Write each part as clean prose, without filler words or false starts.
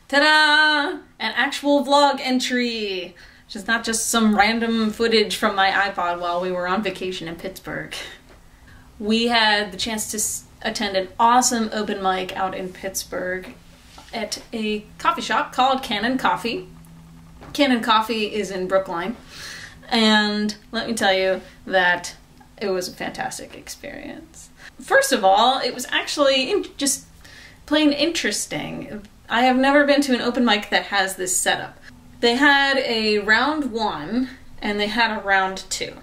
Ta-da! An actual vlog entry! Which is not just some random footage from my iPod while we were on vacation in Pittsburgh. We had the chance to attend an awesome open mic out in Pittsburgh at a coffee shop called Cannon Coffee. Cannon Coffee is in Brookline, and let me tell you that it was a fantastic experience. First of all, it was actually just plain interesting. I have never been to an open mic that has this setup. They had a round one and they had a round two.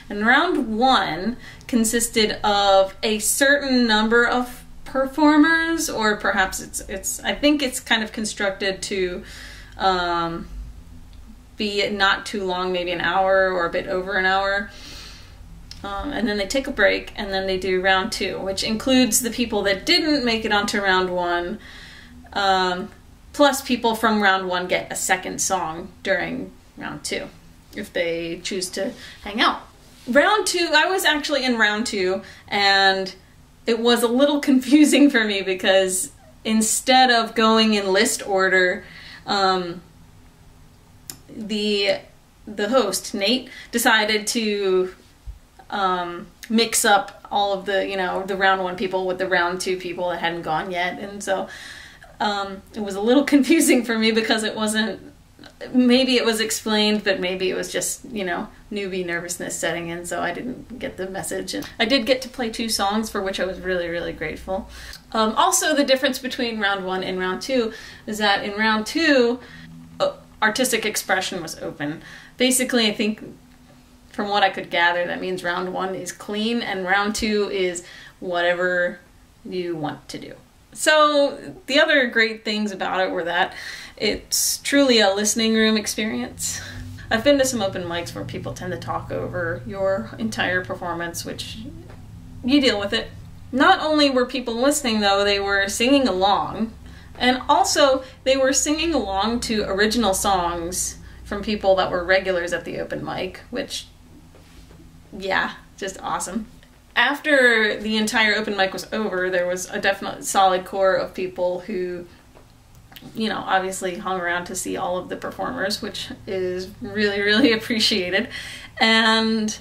And round one consisted of a certain number of performers, or perhaps I think it's kind of constructed to be not too long, maybe an hour or a bit over an hour. And then they take a break and then they do round two, which includes the people that didn't make it onto round one, plus people from round one get a second song during round two, if they choose to hang out. Round two, I was actually in round two, and it was a little confusing for me because instead of going in list order, the host, Nate, decided to mix up all of the, the round one people with the round two people that hadn't gone yet. And so it was a little confusing for me because it wasn't, maybe it was explained, but maybe it was just, newbie nervousness setting in, so I didn't get the message. And I did get to play 2 songs, for which I was really, really grateful. Also, the difference between round one and round two is that in round two, artistic expression was open. Basically, I think, from what I could gather, that means round one is clean and round two is whatever you want to do. So the other great things about it were that it's truly a listening room experience. I've been to some open mics where people tend to talk over your entire performance, which you deal with it. Not only were people listening though, they were singing along, and also they were singing along to original songs from people that were regulars at the open mic, which, yeah, just awesome. After the entire open mic was over, there was a definite solid core of people who, obviously hung around to see all of the performers, which is really, really appreciated. And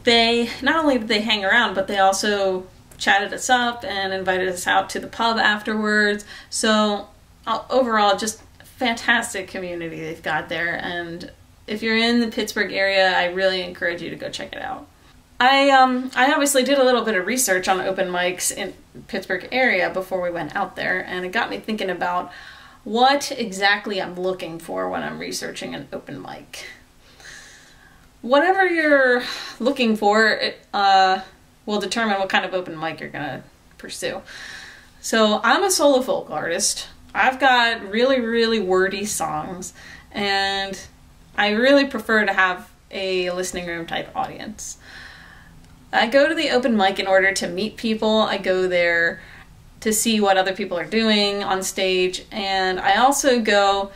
they, not only did they hang around, but they also chatted us up and invited us out to the pub afterwards. So overall, just fantastic community they've got there. And if you're in the Pittsburgh area, I really encourage you to go check it out. I obviously did a little bit of research on open mics in Pittsburgh area before we went out there, and it got me thinking about what exactly I'm looking for when I'm researching an open mic. Whatever you're looking for, it will determine what kind of open mic you're gonna pursue. So I'm a solo folk artist. I've got really, really wordy songs, and I really prefer to have a listening room type audience. I go to the open mic in order to meet people. I go there to see what other people are doing on stage, and I also go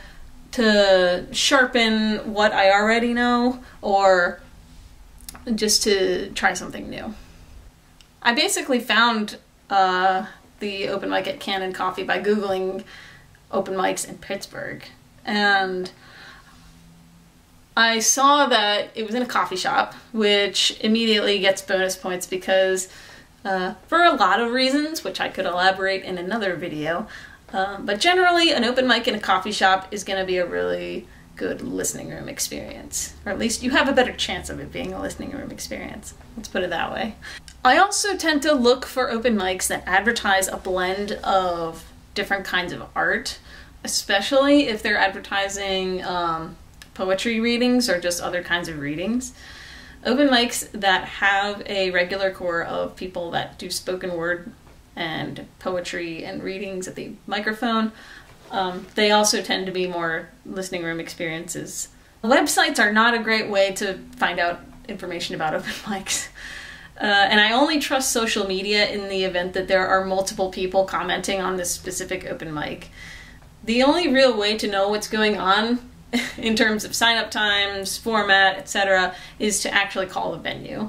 to sharpen what I already know, or just to try something new. I basically found the open mic at Cannon Coffee by Googling open mics in Pittsburgh, and I saw that it was in a coffee shop, which immediately gets bonus points because for a lot of reasons, which I could elaborate in another video, but generally an open mic in a coffee shop is going to be a really good listening room experience, or at least you have a better chance of it being a listening room experience. Let's put it that way. I also tend to look for open mics that advertise a blend of different kinds of art, especially if they're advertising poetry readings or just other kinds of readings. Open mics that have a regular core of people that do spoken word and poetry and readings at the microphone, they also tend to be more listening room experiences. Websites are not a great way to find out information about open mics. And I only trust social media in the event that there are multiple people commenting on this specific open mic. The only real way to know what's going on in terms of sign-up times, format, etc., is to actually call the venue.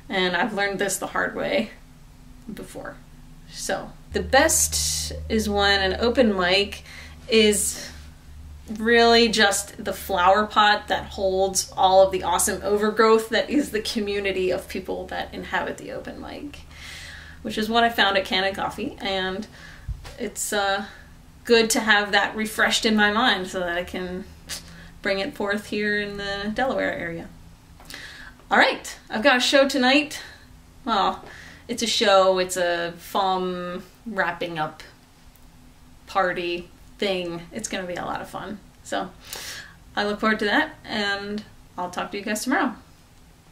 And I've learned this the hard way before. So, the best is when an open mic is really just the flower pot that holds all of the awesome overgrowth that is the community of people that inhabit the open mic, which is what I found at Can of Coffee, and it's good to have that refreshed in my mind so that I can bring it forth here in the Delaware area. All right, I've got a show tonight. Well, it's a show, it's a fun wrapping up party thing. It's going to be a lot of fun. So I look forward to that, and I'll talk to you guys tomorrow.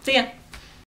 See ya.